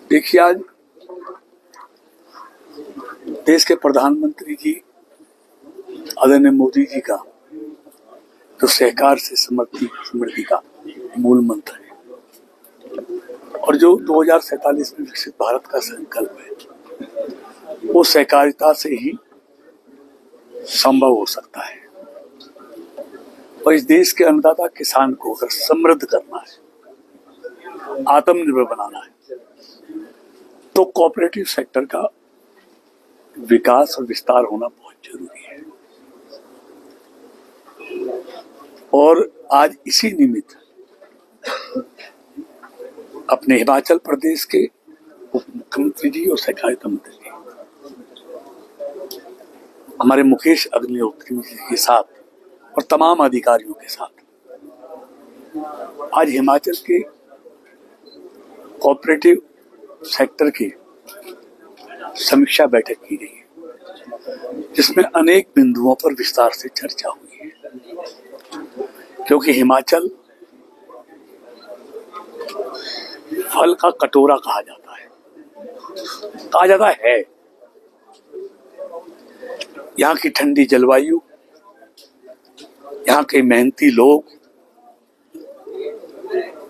देखिए, आज देश के प्रधानमंत्री जी आदरणीय मोदी जी का जो सहकार से समृद्धि का मूल मंत्र है और जो 2047 में विकसित भारत का संकल्प है, वो सहकारिता से ही संभव हो सकता है। और इस देश के अन्नदाता किसान को अगर समृद्ध करना है, आत्मनिर्भर बनाना है, तो कोऑपरेटिव सेक्टर का विकास और विस्तार होना बहुत जरूरी है। और आज इसी निमित्त अपने हिमाचल प्रदेश के उप मुख्यमंत्री जी और सहकारिता मंत्री जी हमारे मुकेश अग्निहोत्री जी के साथ और तमाम अधिकारियों के साथ आज हिमाचल के कोऑपरेटिव सेक्टर की समीक्षा बैठक की गई है, जिसमें अनेक बिंदुओं पर विस्तार से चर्चा हुई है। क्योंकि हिमाचल फल का कटोरा कहा जाता है। यहाँ की ठंडी जलवायु, यहाँ के मेहनती लोग,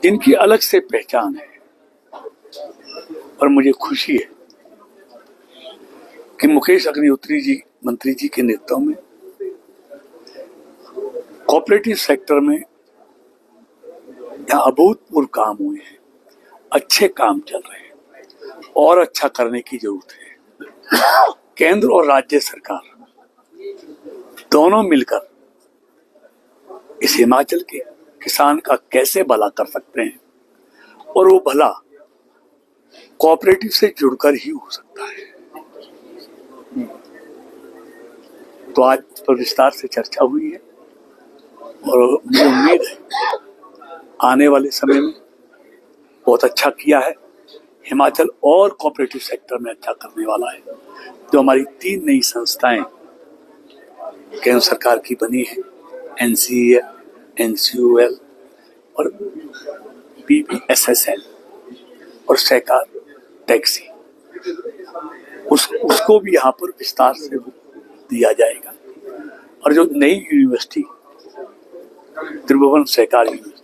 जिनकी अलग से पहचान है। और मुझे खुशी है कि मुकेश अग्निहोत्री जी मंत्री जी के नेतृत्व में कोऑपरेटिव सेक्टर में यहाँ अभूतपूर्व काम हुए हैं, अच्छे काम चल रहे हैं और अच्छा करने की जरूरत है। केंद्र और राज्य सरकार दोनों मिलकर इस हिमाचल के किसान का कैसे भला कर सकते हैं, और वो भला कोऑपरेटिव से जुड़कर ही हो सकता है। तो आज इस पर विस्तार से चर्चा हुई है और मुझे उम्मीद है आने वाले समय में बहुत अच्छा किया है हिमाचल, और कोऑपरेटिव सेक्टर में अच्छा करने वाला है। जो हमारी 3 नई संस्थाएं केंद्र सरकार की बनी है, NCEL, NCOL और PBSSL और सहकार टैक्सी, उसको भी यहाँ पर विस्तार से दिया जाएगा। और जो नई यूनिवर्सिटी त्रिभुवन सहकार यूनिवर्सिटी,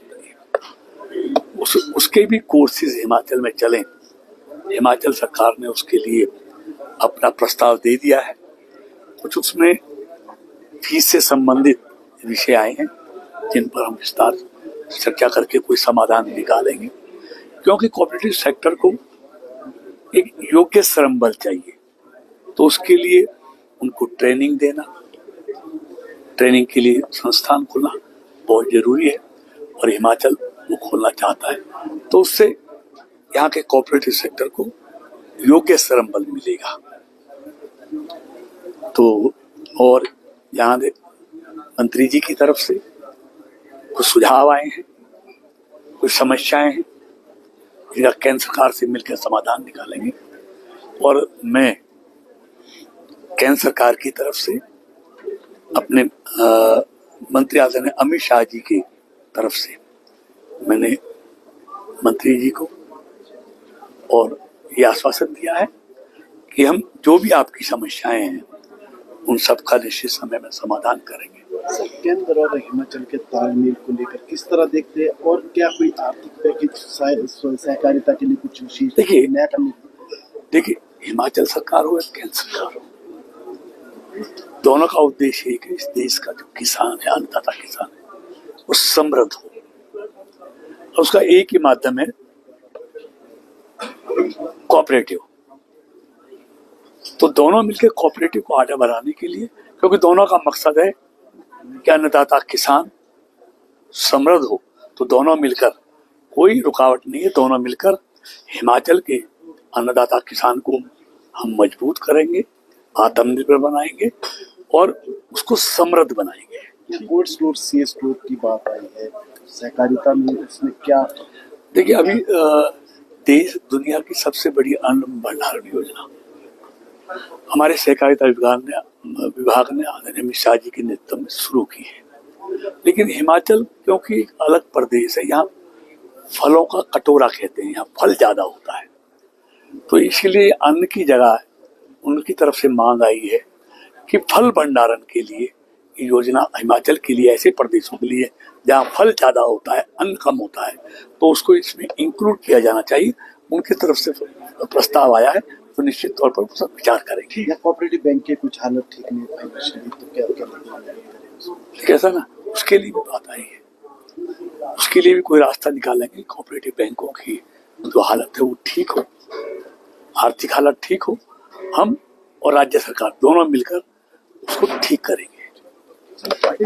उसके भी कोर्सेज हिमाचल में चलें, हिमाचल सरकार ने उसके लिए अपना प्रस्ताव दे दिया है। कुछ उसमें फीस से संबंधित विषय आए हैं, जिन पर हम विस्तार चर्चा करके कोई समाधान निकालेंगे। क्योंकि कोऑपरेटिव सेक्टर को एक योग्य श्रम बल चाहिए, तो उसके लिए उनको ट्रेनिंग देना, ट्रेनिंग के लिए संस्थान खोलना बहुत जरूरी है। और हिमाचल वो खोलना चाहता है, तो उससे यहाँ के कोऑपरेटिव सेक्टर को योग्य श्रम बल मिलेगा। तो और यहाँ मंत्री जी की तरफ से कुछ सुझाव आए हैं, कुछ समस्याएं हैं, जिनका केंद्र सरकार से मिलकर समाधान निकालेंगे। और मैं केंद्र सरकार की तरफ से अपने मंत्री आदरणीय अमित शाह जी की तरफ से मैंने मंत्री जी को और ये आश्वासन दिया है कि हम जो भी आपकी समस्याएं हैं उन सब का निश्चित समय में समाधान करेंगे। केंद्र और हिमाचल के तालमेल को लेकर किस तरह देखते हैं, और क्या कोई आर्थिक पैकेज सहकारिता के लिए कुछ विशेष नया करने? देखिए, हिमाचल सरकार हो या केंद्र सरकार हो, दोनों का उद्देश्य एक है, इस देश का जो किसान है, अन्नदाता किसान है, वो समृद्ध हो। और उसका एक ही माध्यम है कोऑपरेटिव। तो दोनों मिलकर कोऑपरेटिव को आगे बढ़ाने के लिए, क्योंकि दोनों का मकसद है कि अन्नदाता किसान समृद्ध हो, तो दोनों मिलकर, कोई रुकावट नहीं है, दोनों मिलकर हिमाचल के अन्नदाता किसान को हम मजबूत करेंगे, आत्मनिर्भर बनाएंगे और उसको समृद्ध बनाएंगे। कोल्ड स्टोर CS स्टोर की बात आई है, सहकारिता में उसमें क्या? देखिए, अभी देश दुनिया की सबसे बड़ी अन्न भंडारण योजना हमारे सहकारिता विभाग ने आदरणीय अमित शाह जी के नेतृत्व में शुरू की है। लेकिन हिमाचल क्योंकि एक अलग प्रदेश है, यहाँ फलों का कटोरा कहते हैं, यहाँ फल ज्यादा होता है, तो इसीलिए अन्न की जगह उनकी तरफ से मांग आई है कि फल भंडारण के लिए ये योजना हिमाचल के लिए, ऐसे प्रदेशों के लिए जहाँ फल ज्यादा होता है, अन्न कम होता है, तो उसको इसमें इंक्लूड किया जाना चाहिए। उनकी तरफ से प्रस्ताव आया है, तो निश्चित तौर पर सब विचार करेंगे। या कोऑपरेटिव बैंक के कुछ हालत ठीक नहीं है फाइनेंशियली, तो क्या कैसा ना, उसके लिए भी बात आई है, उसके लिए भी कोई रास्ता निकालेंगे। कोऑपरेटिव बैंकों की जो हालत है वो ठीक हो, आर्थिक हालत ठीक हो, हम और राज्य सरकार दोनों मिलकर उसको ठीक करेंगे।